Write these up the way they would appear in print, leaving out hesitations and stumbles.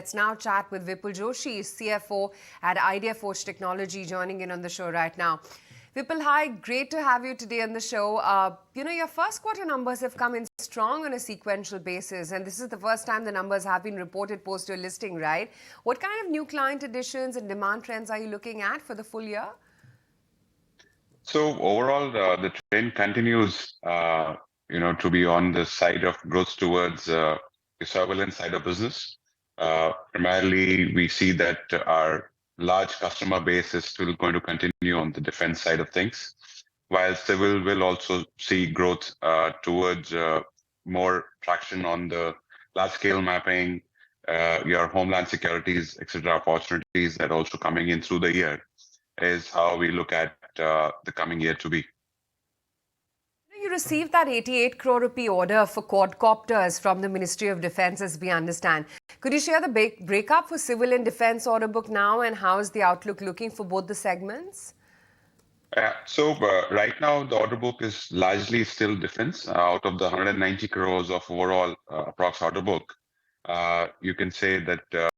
Let's now chat with Vipul Joshi, CFO at IdeaForge Technology, joining in on the show right now. Vipul, hi, great to have you today on the show. Your first quarter numbers have come in strong on a sequential basis, and this is the first time the numbers have been reported post your listing, right? What kind of new client additions and demand trends are you looking at for the full year? So overall, the trend continues, to be on the side of growth towards the surveillance side of business. Primarily, we see that our large customer base is still going to continue on the defense side of things, while civil will also see growth towards more traction on the large-scale mapping, your homeland securities, etc. opportunities that are also coming in through the year is how we look at the coming year to be. You received that 88 crore rupee order for quadcopters from the Ministry of Defence, as we understand. Could you share the breakup for civil and defence order book now, and how is the outlook looking for both the segments? Right now, the order book is largely still defense. Out of the 190 crores of overall approx order book, you can say that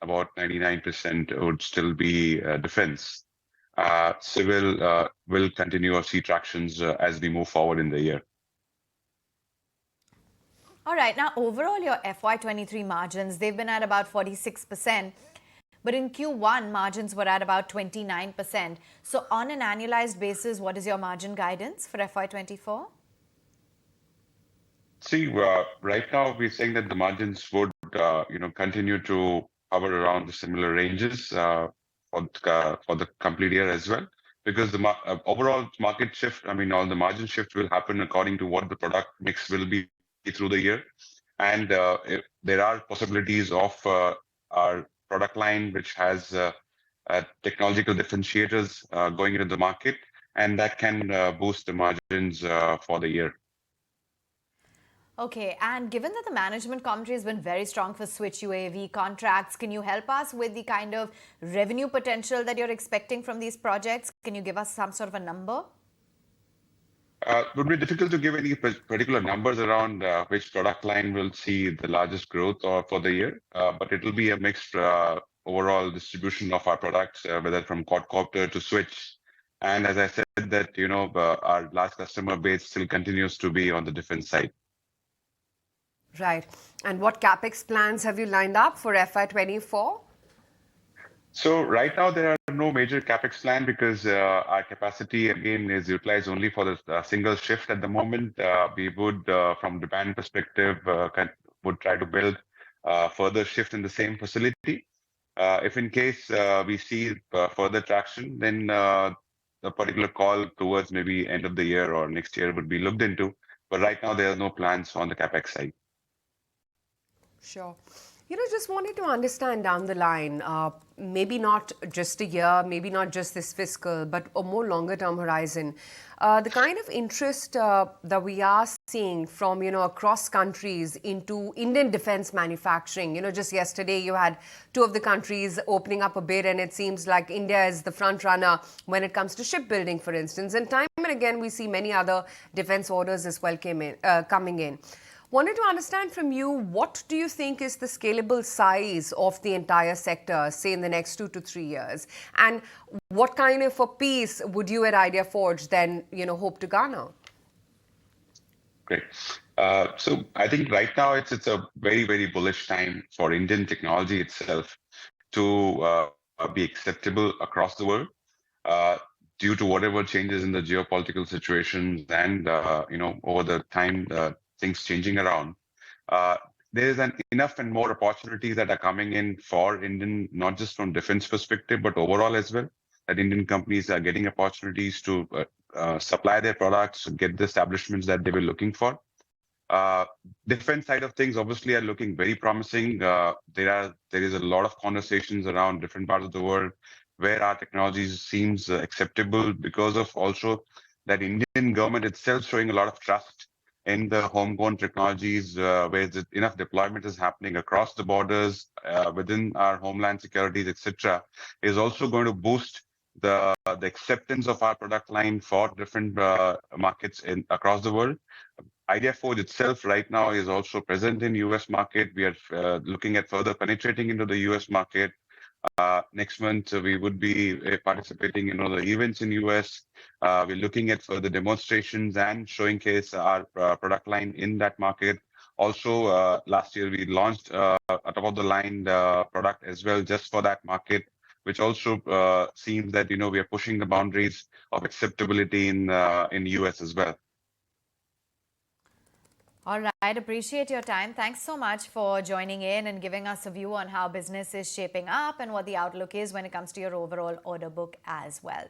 about 99% would still be defense. Civil will continue to see tractions as we move forward in the year. All right. Now, overall, your FY23 margins, they've been at about 46%. But in Q1, margins were at about 29%. So on an annualized basis, what is your margin guidance for FY24? See, right now we're saying that the margins would, continue to hover around the similar ranges for the complete year as well, because the overall market shift, all the margin shift will happen according to what the product mix will be through the year. And there are possibilities of our product line, which has technological differentiators going into the market, and that can boost the margins for the year. Okay, and given that the management commentary has been very strong for Switch UAV contracts, can you help us with the kind of revenue potential that you're expecting from these projects? Can you give us some sort of a number? It would be difficult to give any particular numbers around which product line will see the largest growth for the year, but it will be a mixed overall distribution of our products, whether from quadcopter to Switch. And as I said, that our large customer base still continues to be on the defense side. Right. And what Capex plans have you lined up for FY24? So right now there are no major Capex plan because our capacity again is utilized only for the single shift at the moment. We would, from the band perspective, would try to build further shift in the same facility. If in case we see further traction, then the particular call towards maybe end of the year or next year would be looked into. But right now there are no plans on the Capex side. Sure. Just wanted to understand down the line, maybe not just a year, maybe not just this fiscal, but a more longer term horizon. The kind of interest that we are seeing from, across countries into Indian defense manufacturing. Just yesterday you had two of the countries opening up a bid, and it seems like India is the front runner when it comes to shipbuilding, for instance. And time and again, we see many other defense orders as well coming in. Wanted to understand from you, what do you think is the scalable size of the entire sector, say in the next 2 to 3 years? And what kind of a piece would you at IdeaForge then, hope to garner? Great. So I think right now it's a very, very bullish time for Indian technology itself to be acceptable across the world due to whatever changes in the geopolitical situations and, over the time, things changing around. There is enough and more opportunities that are coming in for Indian, not just from defense perspective, but overall as well, that Indian companies are getting opportunities to supply their products, get the establishments that they were looking for. Defense side of things obviously are looking very promising. There is a lot of conversations around different parts of the world where our technology seems acceptable because of also that Indian government itself showing a lot of trust in the homegrown technologies, where enough deployment is happening across the borders within our homeland securities, etc., is also going to boost the acceptance of our product line for different markets across the world. IdeaForge itself right now is also present in US market. We are looking at further penetrating into the US market. Next month, we would be participating in other events in US. We're looking at further demonstrations and showing case our product line in that market. Also, last year we launched a top-of-the-line product as well, just for that market, which also seems that we are pushing the boundaries of acceptability in US as well. All right, appreciate your time. Thanks so much for joining in and giving us a view on how business is shaping up and what the outlook is when it comes to your overall order book as well.